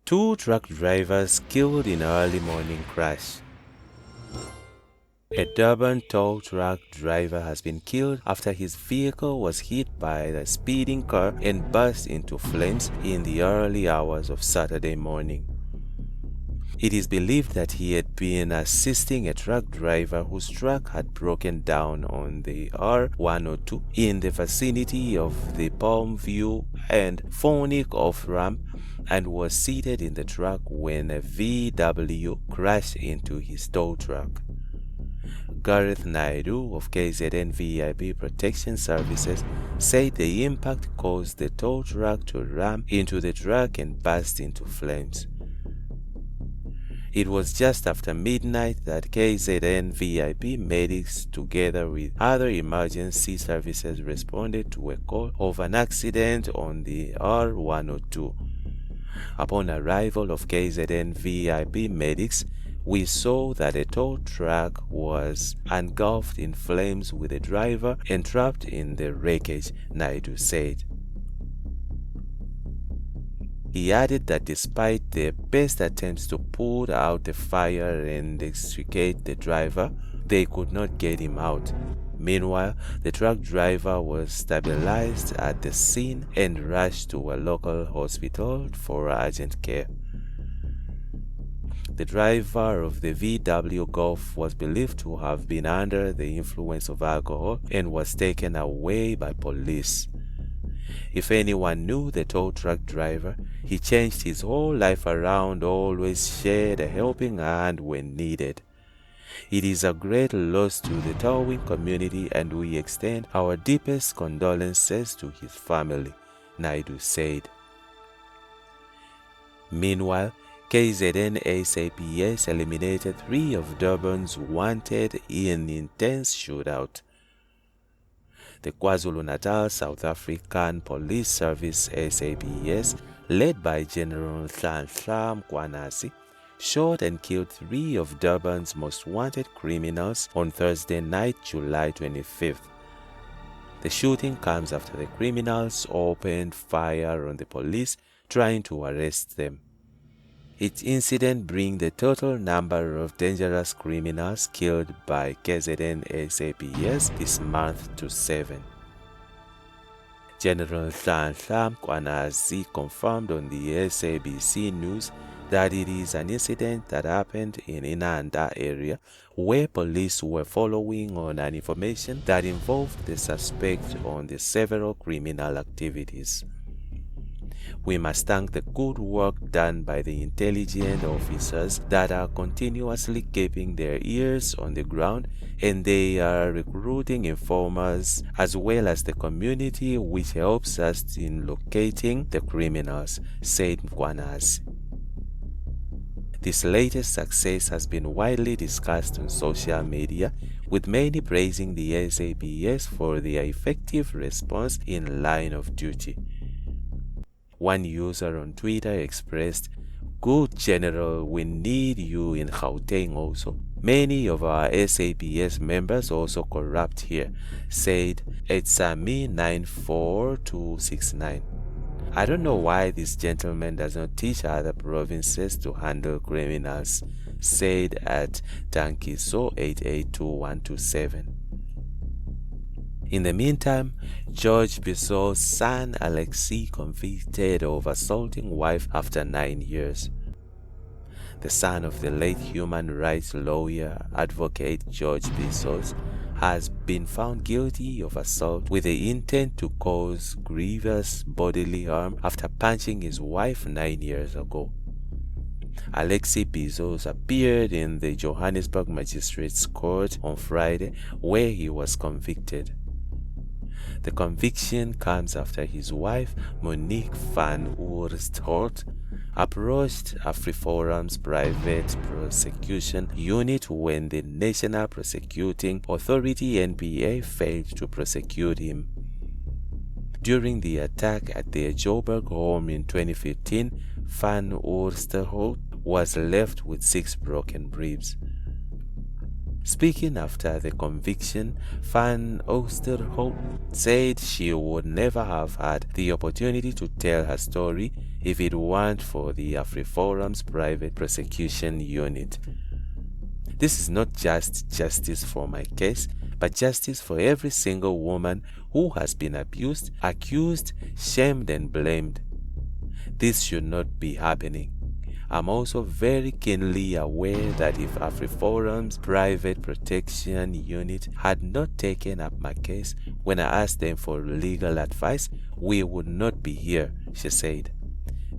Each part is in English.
Two truck drivers killed in early morning crash. A Durban tow truck driver has been killed after his vehicle was hit by a speeding car and burst into flames in the early hours of Saturday morning. It is believed that he had been assisting a truck driver whose truck had broken down on the R102 in the vicinity of the Palmview and Phoenix off-ramp and was seated in the truck when a VW crashed into his tow truck. Gareth Naidoo of KZN VIP Protection Services said the impact caused the tow truck to ram into the truck and burst into flames. It was just after midnight that KZN VIP Medics, together with other emergency services, responded to a call of an accident on the R102. Upon arrival of KZN VIP Medics, we saw that a tow truck was engulfed in flames with a driver entrapped in the wreckage, Naidoo said. He added that despite their best attempts to put out the fire and extricate the driver, they could not get him out. Meanwhile, the truck driver was stabilized at the scene and rushed to a local hospital for urgent care. The driver of the VW Golf was believed to have been under the influence of alcohol and was taken away by police. If anyone knew the tow truck driver, he changed his whole life around, always shared a helping hand when needed. It is a great loss to the towing community and we extend our deepest condolences to his family, Naidoo said. Meanwhile, KZN SAPS eliminated 3 of Durban's wanted in intense shootout. The KwaZulu-Natal South African Police Service SAPS, led by General Nhlanhla Mkhwanazi, shot and killed 3 of Durban's most wanted criminals on Thursday night, July 25th. The shooting comes after the criminals opened fire on the police trying to arrest them. Each incident brings the total number of dangerous criminals killed by KZN SAPS this month to 7. General Nhlanhla Mkhwanazi confirmed on the SABC News that it is an incident that happened in Inanda area where police were following on an information that involved the suspect on the several criminal activities. We must thank the good work done by the intelligence officers that are continuously keeping their ears on the ground, and they are recruiting informers as well as the community, which helps us in locating the criminals, said Mkhwanazi. This latest success has been widely discussed on social media, with many praising the SAPS for their effective response in line of duty. One user on Twitter expressed, "Good General, we need you in Gauteng also. Many of our SAPS members also corrupt here," said Etsami 94269. I don't know why this gentleman does not teach other provinces to handle criminals, said at Tankiso 882127. In the meantime, George Bissow's son Alexei convicted of assaulting wife after 9 years. The son of the late human rights lawyer, advocate George Bissow, has been found guilty of assault with the intent to cause grievous bodily harm after punching his wife 9 years ago. Alexei Bissow appeared in the Johannesburg Magistrates Court on Friday, where he was convicted. The conviction comes after his wife, Monique van Oorstholt, approached AfriForum's private prosecution unit when the National Prosecuting Authority (NPA) failed to prosecute him. During the attack at their Joburg home in 2015, van Oorstholt was left with 6 broken ribs. Speaking after the conviction, Van Oosterhout said she would never have had the opportunity to tell her story if it weren't for the AfriForum's private prosecution unit. This is not just justice for my case, but justice for every single woman who has been abused, accused, shamed, and blamed. This should not be happening. I'm also very keenly aware that if AfriForum's private protection unit had not taken up my case when I asked them for legal advice, we would not be here, she said.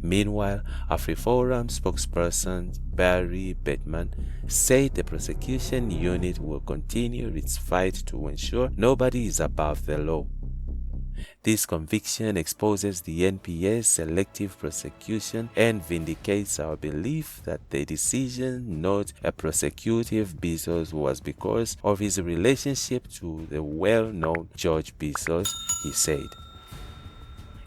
Meanwhile, AfriForum spokesperson Barry Bateman said the prosecution unit will continue its fight to ensure nobody is above the law. This conviction exposes the NPA's selective prosecution and vindicates our belief that the decision not to prosecute Bezos was because of his relationship to the well-known George Bezos, he said.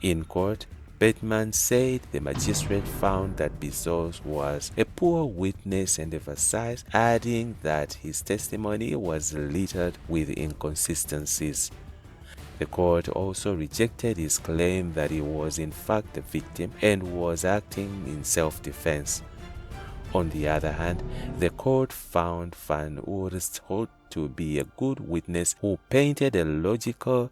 In court, Bateman said the magistrate found that Bezos was a poor witness and emphasized, adding that his testimony was littered with inconsistencies. The court also rejected his claim that he was in fact the victim and was acting in self-defense. On the other hand, the court found Van Oosterhout to be a good witness who painted a logical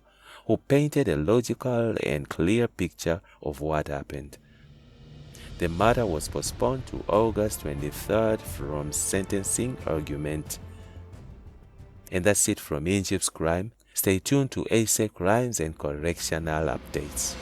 and clear picture of what happened. The matter was postponed to August 23rd from sentencing argument. And that's it from Injibs Crime. Stay tuned to ASA Crimes and Correctional Updates.